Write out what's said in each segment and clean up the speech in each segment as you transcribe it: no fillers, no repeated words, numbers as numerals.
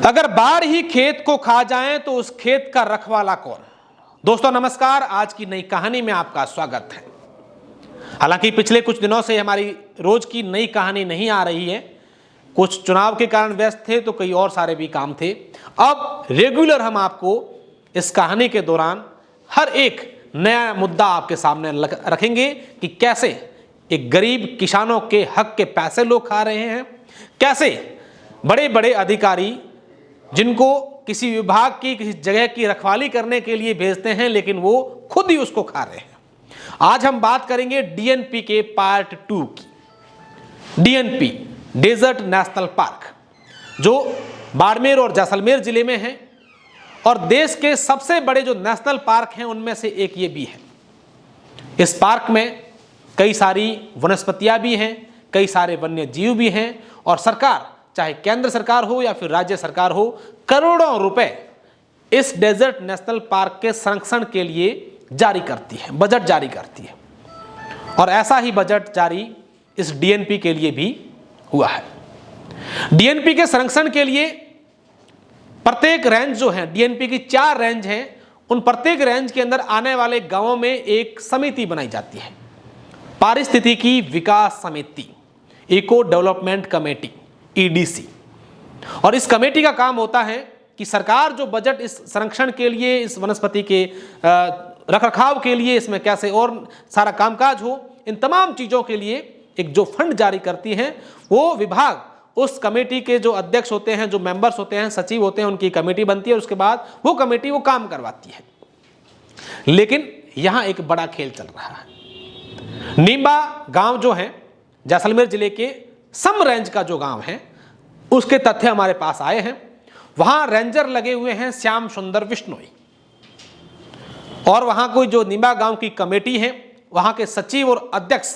अगर बाढ़ ही खेत को खा जाए तो उस खेत का रखवाला कौन। दोस्तों नमस्कार, आज की नई कहानी में आपका स्वागत है। हालांकि पिछले कुछ दिनों से हमारी रोज की नई कहानी नहीं आ रही है, कुछ चुनाव के कारण व्यस्त थे तो कई और सारे भी काम थे। अब रेगुलर हम आपको इस कहानी के दौरान हर एक नया मुद्दा आपके सामने रखेंगे कि कैसे एक गरीब किसानों के हक के पैसे लोग खा रहे हैं, कैसे बड़े बड़े अधिकारी जिनको किसी विभाग की किसी जगह की रखवाली करने के लिए भेजते हैं लेकिन वो खुद ही उसको खा रहे हैं। आज हम बात करेंगे डीएनपी के पार्ट 2 की। डीएनपी डेजर्ट नेशनल पार्क जो बाड़मेर और जैसलमेर जिले में है और देश के सबसे बड़े जो नेशनल पार्क हैं उनमें से एक ये भी है। इस पार्क में कई सारी वनस्पतियां भी हैं, कई सारे वन्य जीव भी हैं और सरकार, चाहे केंद्र सरकार हो या फिर राज्य सरकार हो, करोड़ों रुपए इस डेजर्ट नेशनल पार्क के संरक्षण के लिए जारी करती है, बजट जारी करती है। और ऐसा ही बजट जारी इस डीएनपी के लिए भी हुआ है। डीएनपी के संरक्षण के लिए प्रत्येक रेंज जो है, डीएनपी की 4 रेंज हैं, उन प्रत्येक रेंज के अंदर आने वाले गांवों में एक समिति बनाई जाती है, पारिस्थितिकी विकास समिति, इको डेवलपमेंट कमेटी, ईडीसी। और इस कमेटी का काम होता है कि सरकार जो बजट इस संरक्षण के लिए, इस वनस्पति के रखरखाव के लिए, इसमें कैसे और सारा कामकाज हो, इन तमाम चीज़ों के लिए एक जो फंड जारी करती है, वो विभाग उस कमेटी के जो अध्यक्ष होते हैं, जो मेंबर्स होते हैं, सचिव होते हैं, उनकी कमेटी बनती है और उसके बाद वो कमेटी वो काम करवाती है। लेकिन यहाँ एक बड़ा खेल चल रहा है। नींबा गांव जो है जैसलमेर जिले के सम रेंज का जो गांव है, उसके तथ्य हमारे पास आए हैं। वहां रेंजर लगे हुए हैं श्याम सुंदर विश्नोई और वहां कोई जो नींबा गांव की कमेटी है, वहां के सचिव और अध्यक्ष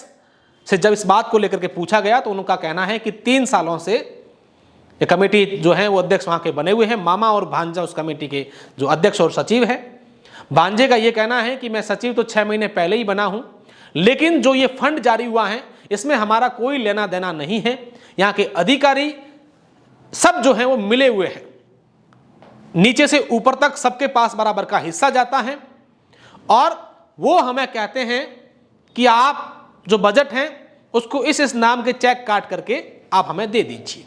से जब इस बात को लेकर के पूछा गया तो उनका कहना है कि 3 सालों से ये कमेटी जो है वो अध्यक्ष वहां के बने हुए हैं। मामा और भांजा उस कमेटी के जो अध्यक्ष और सचिव हैं। भांजे का ये कहना है कि मैं सचिव तो 6 महीने पहले ही बना हूं, लेकिन जो ये फंड जारी हुआ है इसमें हमारा कोई लेना देना नहीं है। यहाँ के अधिकारी सब जो हैं वो मिले हुए हैं, नीचे से ऊपर तक सबके पास बराबर का हिस्सा जाता है और वो हमें कहते हैं कि आप जो बजट है उसको इस नाम के चेक काट करके आप हमें दे दीजिए।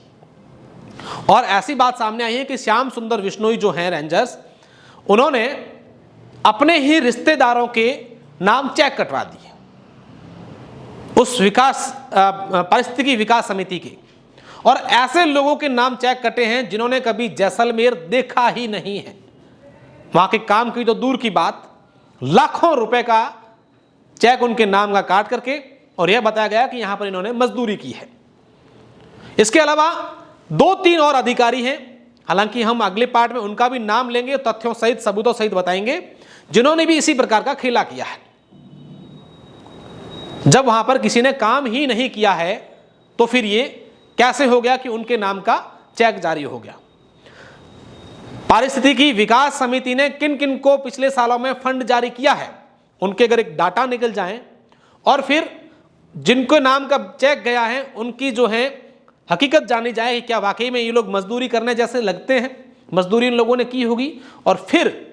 और ऐसी बात सामने आई है कि श्याम सुंदर विश्नोई जो हैं रेंजर्स, उन्होंने अपने ही रिश्तेदारों के नाम चेक कटवा दिए उस विकास पारिस्थितिकी विकास समिति के। और ऐसे लोगों के नाम चेक कटे हैं जिन्होंने कभी जैसलमेर देखा ही नहीं है। वहां के काम की तो दूर की बात, लाखों रुपए का चेक उनके नाम का काट करके, और यह बताया गया कि यहां पर इन्होंने मजदूरी की है। इसके अलावा 2-3 और अधिकारी हैं, हालांकि हम अगले पार्ट में उनका भी नाम लेंगे, तथ्यों सहित सबूतों सहित बताएंगे, जिन्होंने भी इसी प्रकार का खेला किया है। जब वहां पर किसी ने काम ही नहीं किया है तो फिर ये कैसे हो गया कि उनके नाम का चेक जारी हो गया। पारिस्थितिकी विकास समिति ने किन किन को पिछले सालों में फंड जारी किया है, उनके अगर एक डाटा निकल जाए और फिर जिनको नाम का चेक गया है उनकी जो है हकीकत जानी जाए कि क्या वाकई में ये लोग मजदूरी करने जैसे लगते हैं, मजदूरी इन लोगों ने की होगी, और फिर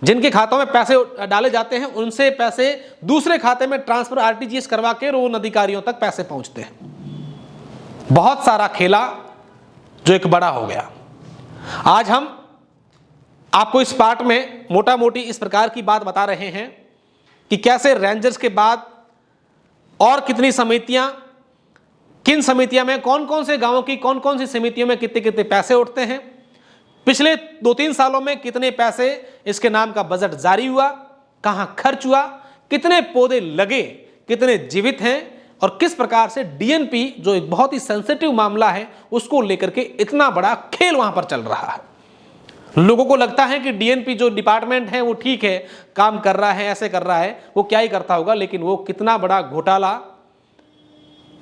जिनके खातों में पैसे डाले जाते हैं उनसे पैसे दूसरे खाते में ट्रांसफर आरटीजीएस करवा के उन अधिकारियों तक पैसे पहुंचते हैं। बहुत सारा खेला जो एक बड़ा हो गया। आज हम आपको इस पार्ट में मोटा मोटी इस प्रकार की बात बता रहे हैं कि कैसे रेंजर्स के बाद और कितनी समितियां, किन समितियां में कौन कौन से गांवों की कौन कौन सी समितियों में कितने कितने पैसे उठते हैं, पिछले 2-3 सालों में कितने पैसे इसके नाम का बजट जारी हुआ, कहां खर्च हुआ, कितने पौधे लगे, कितने जीवित हैं, और किस प्रकार से डीएनपी जो एक बहुत ही सेंसिटिव मामला है उसको लेकर के इतना बड़ा खेल वहां पर चल रहा है। लोगों को लगता है कि डीएनपी जो डिपार्टमेंट है वो ठीक है, काम कर रहा है, ऐसे कर रहा है, वो क्या ही करता होगा, लेकिन वो कितना बड़ा घोटाला,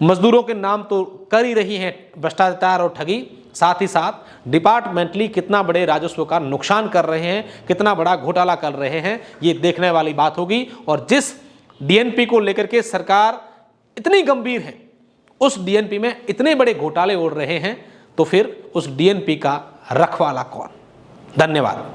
मजदूरों के नाम तो कर ही रही है, भ्रष्टाचार और ठगी, साथ ही साथ डिपार्टमेंटली कितना बड़े राजस्व का नुकसान कर रहे हैं, कितना बड़ा घोटाला कर रहे हैं, ये देखने वाली बात होगी। और जिस डीएनपी को लेकर के सरकार इतनी गंभीर है, उस डीएनपी में इतने बड़े घोटाले उड़ रहे हैं, तो फिर उस डीएनपी का रखवाला कौन? धन्यवाद।